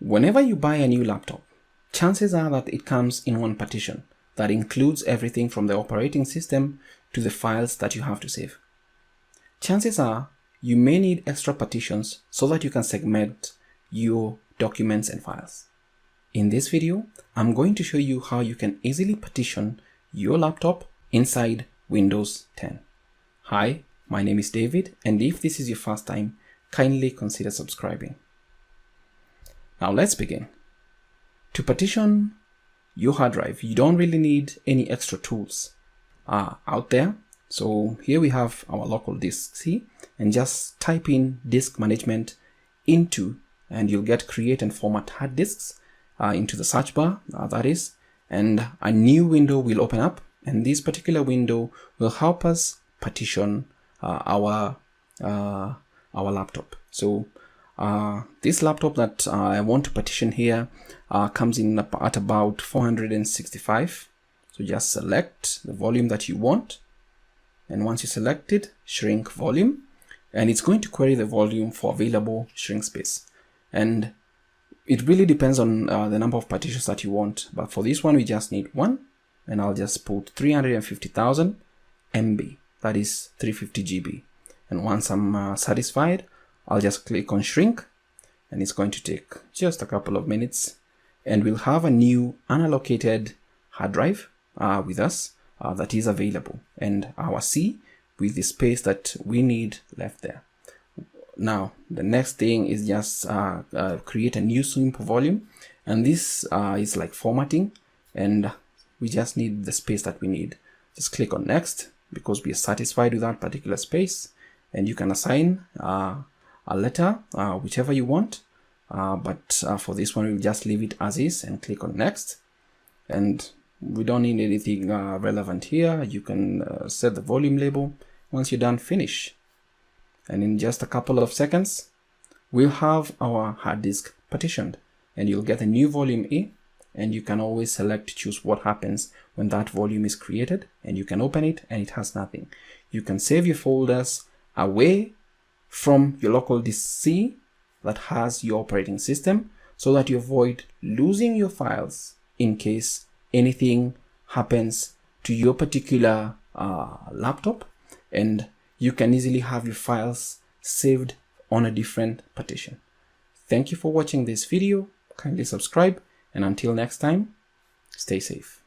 Whenever you buy a new laptop, chances are that it comes in one partition that includes everything from the operating system to the files that you have to save. Chances are you may need extra partitions so that you can segment your documents and files. In this video, I'm going to show you how you can easily partition your laptop inside Windows 10. Hi, my name is David, and if this is your first time, kindly consider subscribing. Now let's begin. To partition your hard drive, you don't really need any extra tools out there. So here we have our local disk C, and just type in disk management into, and you'll get create and format hard disks into the search bar, that is, and a new window will open up, and this particular window will help us partition our laptop. So this laptop that I want to partition here comes in at about 465. So just select the volume that you want, and once you select it, shrink volume, and it's going to query the volume for available shrink space. And it really depends on the number of partitions that you want, but for this one we just need one, and I'll just put 350,000 MB, that is 350 GB. And once I'm satisfied, I'll just click on shrink, and it's going to take just a couple of minutes, and we'll have a new unallocated hard drive with us that is available, and our C with the space that we need left there. Now the next thing is just create a new simple volume, and this is like formatting, and we just need the space that we need. Just click on next because we are satisfied with that particular space, and you can assign a letter whichever you want, but for this one we'll just leave it as is and click on next. And we don't need anything relevant here. You can set the volume label. Once you're done, finish, and in just a couple of seconds we'll have our hard disk partitioned, and you'll get a new volume A, and you can always select to choose what happens when that volume is created, and you can open it and it has nothing. You can save your folders away from your local disk C that has your operating system, so that you avoid losing your files in case anything happens to your particular laptop, and you can easily have your files saved on a different partition. Thank you for watching this video. Kindly subscribe, and until next time, stay safe.